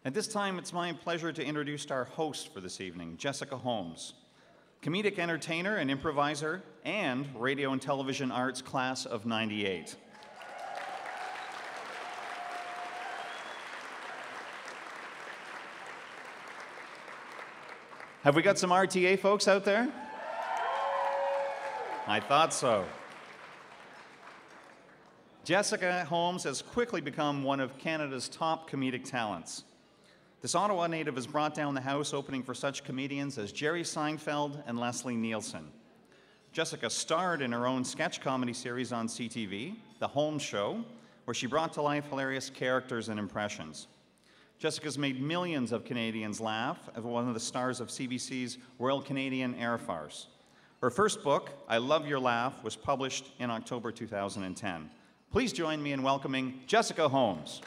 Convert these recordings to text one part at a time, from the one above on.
At this time, it's my pleasure to introduce our host for this evening, Jessica Holmes, comedic entertainer and improviser, and radio and television arts class of '98. Have we got some RTA folks out there? I thought so. Jessica Holmes has quickly become one of Canada's top comedic talents. This Ottawa native has brought down the house, opening for such comedians as Jerry Seinfeld and Leslie Nielsen. Jessica starred in her own sketch comedy series on CTV, The Holmes Show, where she brought to life hilarious characters and impressions. Jessica's made millions of Canadians laugh as one of the stars of CBC's Royal Canadian Air Farce. Her first book, I Love Your Laugh, was published in October 2010. Please join me in welcoming Jessica Holmes.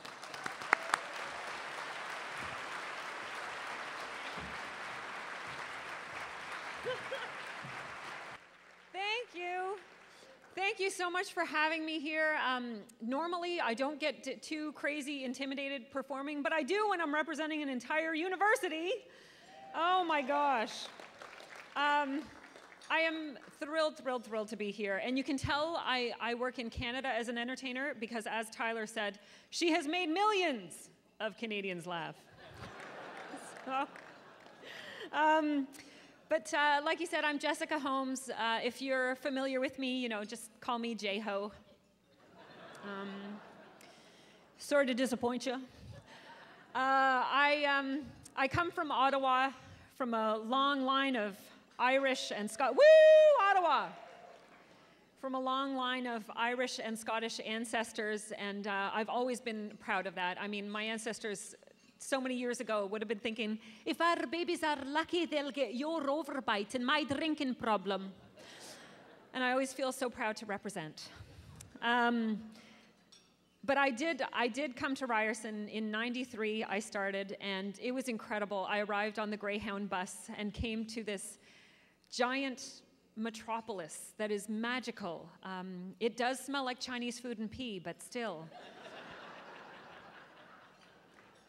Thank you so much for having me here. Normally, I don't get too crazy intimidated performing, but I do when I'm representing an entire university. Oh my gosh. I am thrilled to be here. And you can tell I work in Canada as an entertainer because, as Tyler said, she has made millions of Canadians laugh. But like you said, I'm Jessica Holmes. If you're familiar with me, just call me J-Ho. Sorry to disappoint you. I come from Ottawa, from a long line of Irish and Scottish, Ottawa! From a long line of Irish and Scottish ancestors, and I've always been proud of that. I mean, my ancestors so many years ago would have been thinking, if our babies are lucky, they'll get your overbite and my drinking problem. And I always feel so proud to represent. But I did come to Ryerson in '93, I started, and it was incredible. I arrived on the Greyhound bus and came to this giant metropolis that is magical. It does smell like Chinese food and pee, but still.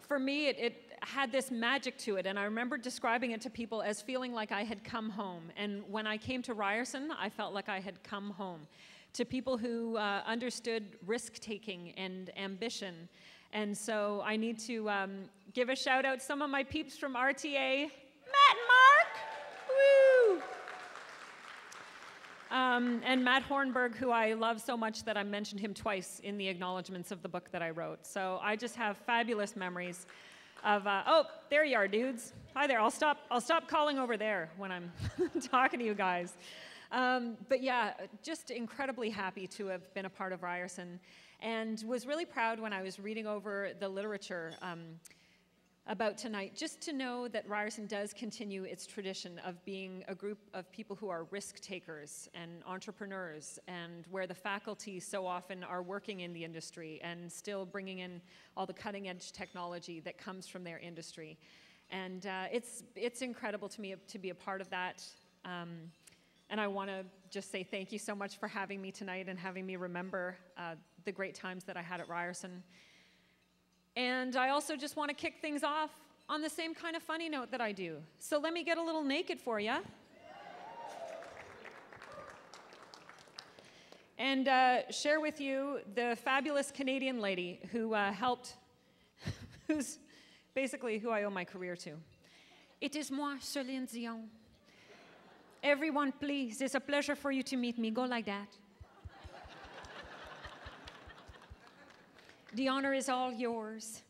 For me, it had this magic to it, and I remember describing it to people as feeling like I had come home. And when I came to Ryerson, I felt like I had come home to people who understood risk-taking and ambition. And so I need to give a shout out to some of my peeps from RTA. Matt and Mark! Woo! And Matt Hornberg, who I love so much that I mentioned him twice in the acknowledgments of the book that I wrote. So I just have fabulous memories of, oh, there you are, dudes. Hi there, I'll stop calling over there when I'm talking to you guys. But yeah, just incredibly happy to have been a part of Ryerson, and was really proud when I was reading over the literature about tonight, just to know that Ryerson does continue its tradition of being a group of people who are risk takers and entrepreneurs, and where the faculty so often are working in the industry and still bringing in all the cutting edge technology that comes from their industry. And it's incredible to me to be a part of that. And I want to just say thank you so much for having me tonight and having me remember the great times that I had at Ryerson. And I also just want to kick things off on the same kind of funny note that I do. So let me get a little naked for you. And share with you the fabulous Canadian lady who helped, who's basically who I owe my career to. It is moi, Celine Dion. Everyone, please, it's a pleasure for you to meet me. Go like that. The honor is all yours.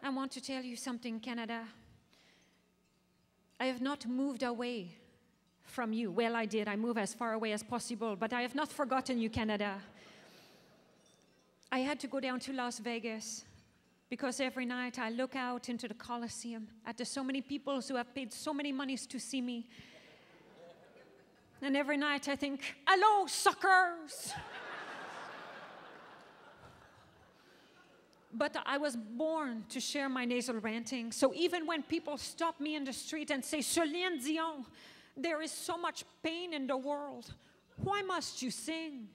I want to tell you something, Canada. I have not moved away from you. Well, I did. I moved as far away as possible, but I have not forgotten you, Canada. I had to go down to Las Vegas because every night I look out into the Coliseum at the so many people who have paid so many monies to see me. And every night I think, hello, suckers! But I was born to share my nasal ranting. So even when people stop me in the street and say, Celine Dion, there is so much pain in the world. Why must you sing?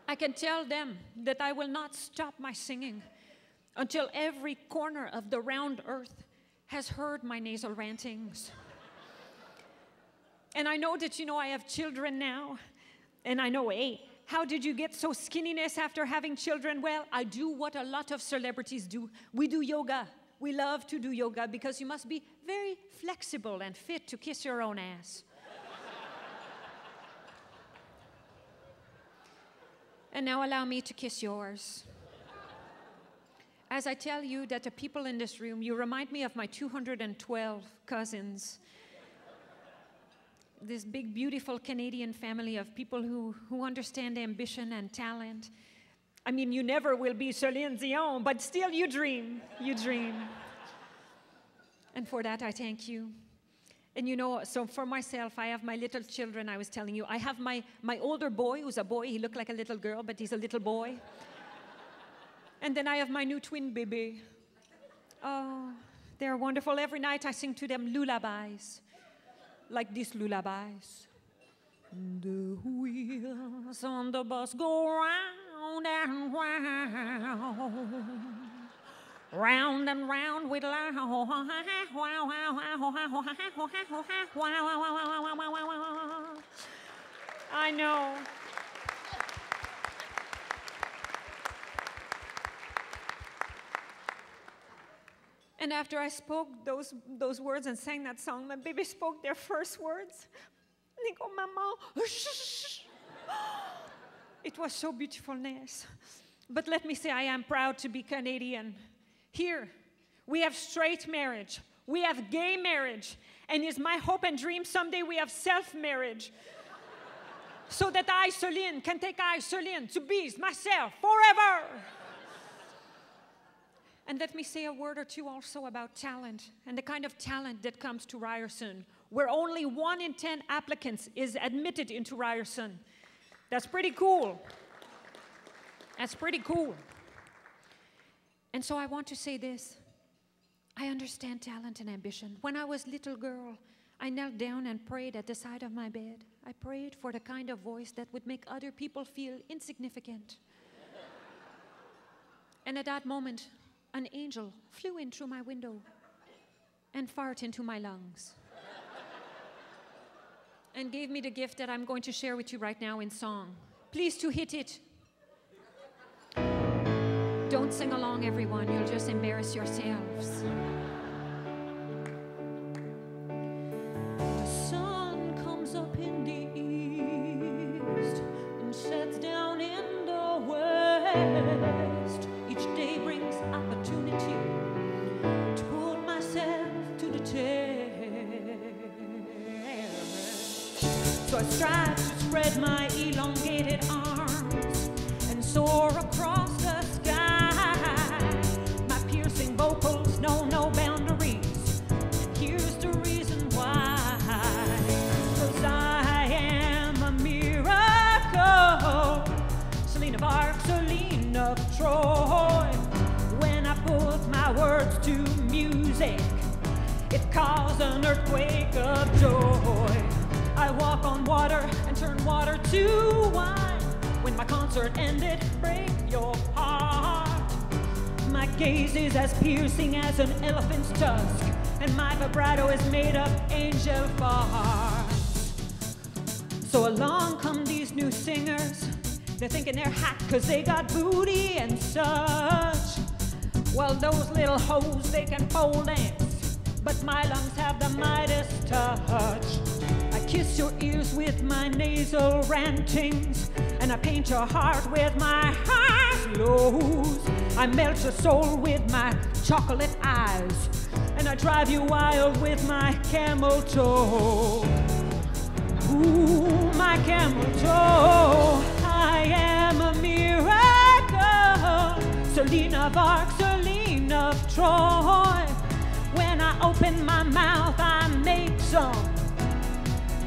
I can tell them that I will not stop my singing until every corner of the round earth has heard my nasal rantings. And I know that I have children now. And I know, hey, how did you get so skinniness after having children? Well, I do what a lot of celebrities do. We do yoga. We love to do yoga because you must be very flexible and fit to kiss your own ass. And now allow me to kiss yours. As I tell you that the people in this room, you remind me of my 212 cousins. This big, beautiful Canadian family of people who understand ambition and talent. I mean, you never will be Celine Dion, but still you dream. You dream. And for that, I thank you. And so for myself, I have my little children, I was telling you. I have my older boy, who's a boy. He looked like a little girl, but he's a little boy. And then I have my new twin baby. Oh, they're wonderful. Every night I sing to them lullabies. Like these lullabies. The wheels on the bus go round and round. Round and round with loud. I know. And after I spoke those words and sang that song, my baby spoke their first words. And they go, Mama, shh. It was so beautifulness. But let me say, I am proud to be Canadian. Here, we have straight marriage. We have gay marriage. And it's my hope and dream someday we have self-marriage. So that I, Celine, can take I, Celine, to be myself forever. And let me say a word or two also about talent and the kind of talent that comes to Ryerson, where only 1 in 10 applicants is admitted into Ryerson. That's pretty cool. That's pretty cool. And so I want to say this. I understand talent and ambition. When I was a little girl, I knelt down and prayed at the side of my bed. I prayed for the kind of voice that would make other people feel insignificant. And at that moment, an angel flew in through my window and farted into my lungs and gave me the gift that I'm going to share with you right now in song. Please to hit it. Don't sing along, everyone. You'll just embarrass yourselves. The sun comes up in the east and sets down in the west. Each day brings opportunity to put myself to the test. So I strive to spread my elongated arms and soar across the sky. My piercing vocals know no boundaries, and here's the reason why. 'Cause I am a miracle, Celine of Arc, Celine of Troy. When I put my words to music, it caused an earthquake of joy. I walk on water and turn water to wine. When my concert ended, break your heart. My gaze is as piercing as an elephant's tusk, and my vibrato is made of angel farce. So along come these new singers. They're thinking they're hot 'cause they got booty and such. Well, those little hoes, they can pole dance, but my lungs have the Midas touch. I kiss your ears with my nasal rantings, and I paint your heart with my highs, lows. I melt your soul with my chocolate eyes, and I drive you wild with my camel toe. Ooh, my camel toe. I am a miracle, Celine of Arc, Celine of Troy. When I open my mouth, I make some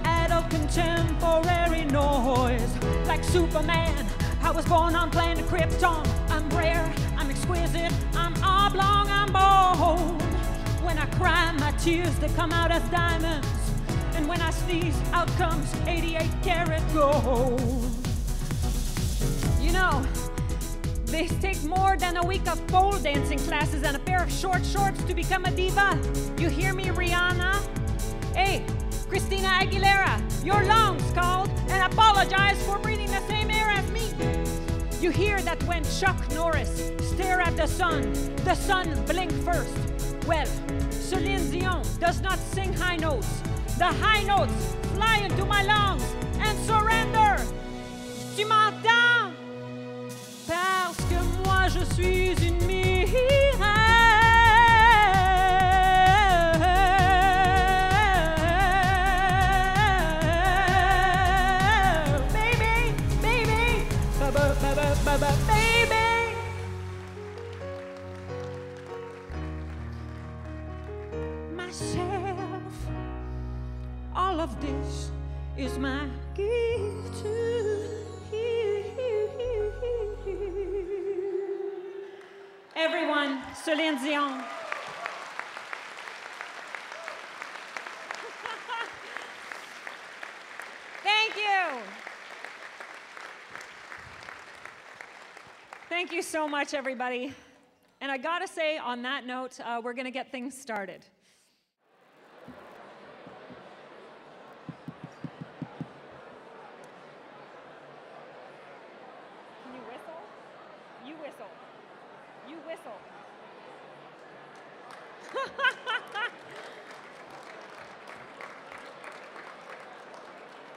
adult contemporary noise. Like Superman, I was born on planet Krypton. I'm rare, I'm exquisite, I'm oblong, I'm bold. When I cry, my tears, they come out as diamonds. And when I sneeze, out comes 88 karat gold. no. This takes more than a week of pole dancing classes and a pair of short shorts to become a diva. You hear me, Rihanna? Hey, Christina Aguilera, your lungs called and apologize for breathing the same air as me. You hear that when Chuck Norris stare at the sun blink first. Well, Celine Dion does not sing high notes. The high notes fly into my lungs and surrender. Tu m'entends? Parce que moi je suis une miraille. Baby, baby, baby. Myself, all of this is my gift to you. Everyone, Celine Dion. Thank you. Thank you so much, everybody. And I gotta say, on that note, we're gonna get things started. Can you whistle? You whistle. You whistle.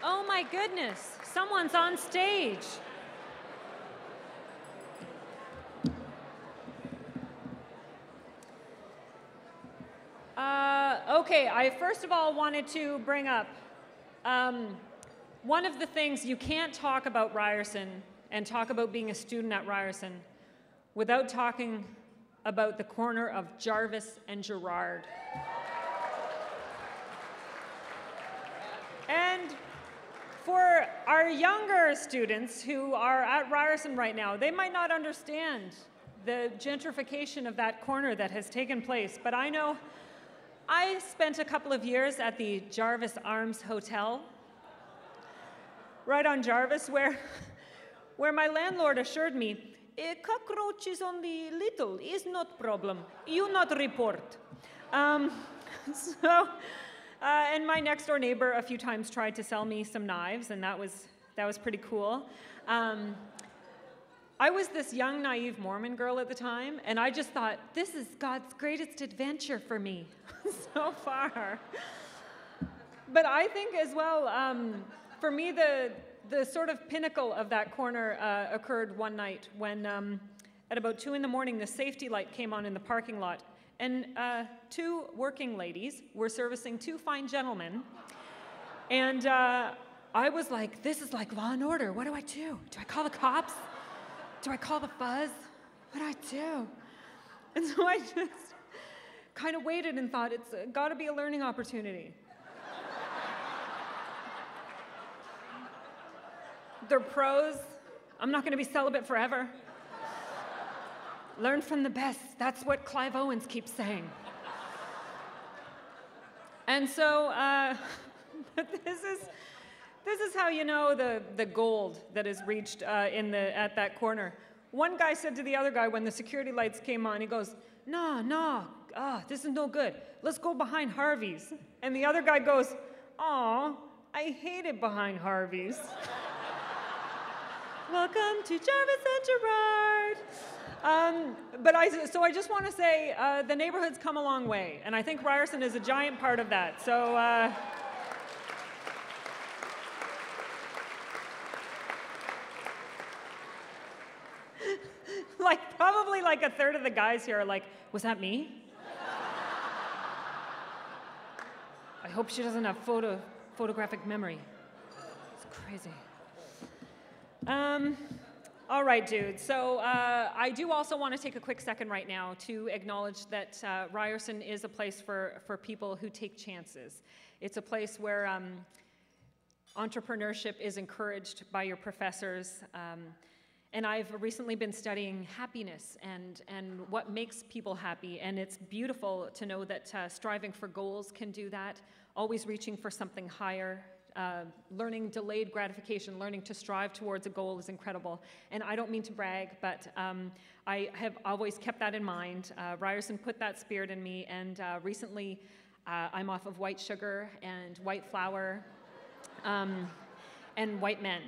Oh my goodness, someone's on stage. Okay, I first of all wanted to bring up one of the things you can't talk about Ryerson and talk about being a student at Ryerson without talking about the corner of Jarvis and Gerard. And for our younger students who are at Ryerson right now, they might not understand the gentrification of that corner that has taken place, but I know I spent a couple of years at the Jarvis Arms Hotel, right on Jarvis, where my landlord assured me, cockroaches on the little is not problem, you not report. And my next door neighbor a few times tried to sell me some knives, and that was pretty cool. I was this young, naive Mormon girl at the time, and I just thought, this is God's greatest adventure for me so far. But I think as well, for me, the sort of pinnacle of that corner occurred one night when at about 2 in the morning, the safety light came on in the parking lot, and 2 working ladies were servicing 2 fine gentlemen. And I was like, this is like Law and Order. What do I do? Do I call the cops? Do I call the fuzz? What do I do? And so I just kind of waited and thought, it's got to be a learning opportunity. They're pros. I'm not going to be celibate forever. Learn from the best. That's what Clive Owens keeps saying. And so this is how you know the gold that is reached at that corner. One guy said to the other guy when the security lights came on, he goes, no, this is no good. Let's go behind Harvey's. And the other guy goes, aw, I hate it behind Harvey's. Welcome to Jarvis and Gerard. So I just want to say the neighborhood's come a long way, and I think Ryerson is a giant part of that. So. Probably like a third of the guys here are like, was that me? I hope she doesn't have photographic memory. It's crazy. All right, dude. So I do also want to take a quick second right now to acknowledge that Ryerson is a place for people who take chances. It's a place where entrepreneurship is encouraged by your professors. And I've recently been studying happiness and what makes people happy, and it's beautiful to know that striving for goals can do that, always reaching for something higher, Learning delayed gratification, learning to strive towards a goal is incredible. And I don't mean to brag, but I have always kept that in mind. Ryerson put that spirit in me, and recently I'm off of white sugar and white flour and white men.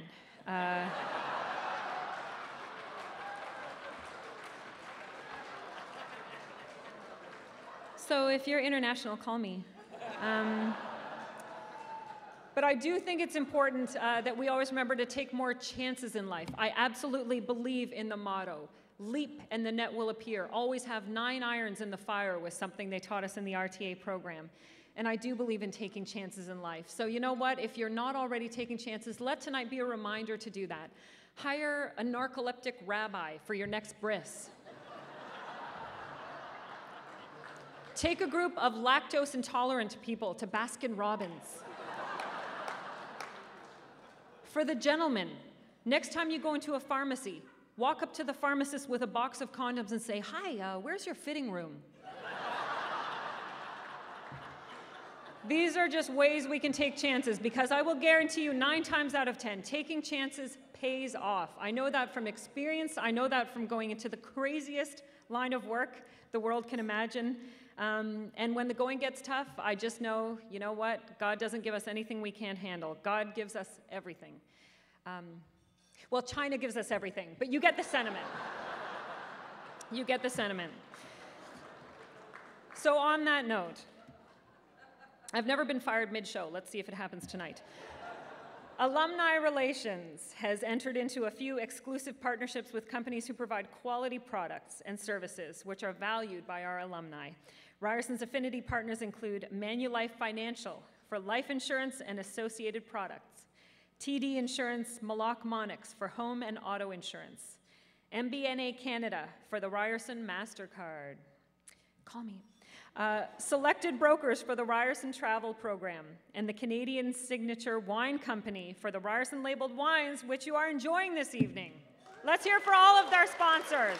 So if you're international, call me. But I do think it's important that we always remember to take more chances in life. I absolutely believe in the motto, leap and the net will appear. Always have 9 irons in the fire was something they taught us in the RTA program. And I do believe in taking chances in life. So you know what? If you're not already taking chances, let tonight be a reminder to do that. Hire a narcoleptic rabbi for your next bris. Take a group of lactose intolerant people to Baskin Robbins. For the gentlemen, next time you go into a pharmacy, walk up to the pharmacist with a box of condoms and say, "Hi, where's your fitting room?" These are just ways we can take chances, because I will guarantee you 9 times out of 10, taking chances pays off. I know that from experience. I know that from going into the craziest line of work the world can imagine. And when the going gets tough, I just know, you know what? God doesn't give us anything we can't handle. God gives us everything. Well, China gives us everything, but you get the sentiment. You get the sentiment. So on that note, I've never been fired mid-show. Let's see if it happens tonight. Alumni Relations has entered into a few exclusive partnerships with companies who provide quality products and services which are valued by our alumni. Ryerson's affinity partners include Manulife Financial for life insurance and associated products, TD Insurance Moloch Monix for home and auto insurance, MBNA Canada for the Ryerson MasterCard. Call me. Selected Brokers for the Ryerson Travel Program, and the Canadian Signature Wine Company for the Ryerson labeled wines, which you are enjoying this evening. Let's hear for all of their sponsors.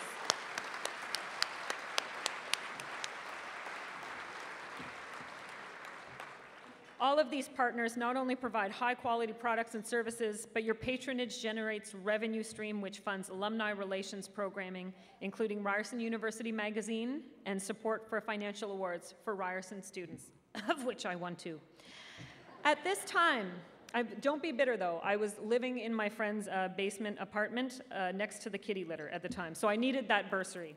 All of these partners not only provide high-quality products and services, but your patronage generates revenue stream which funds alumni relations programming, including Ryerson University Magazine and support for financial awards for Ryerson students, of which I won 2. At this time, don't be bitter though, I was living in my friend's basement apartment next to the kitty litter at the time, so I needed that bursary.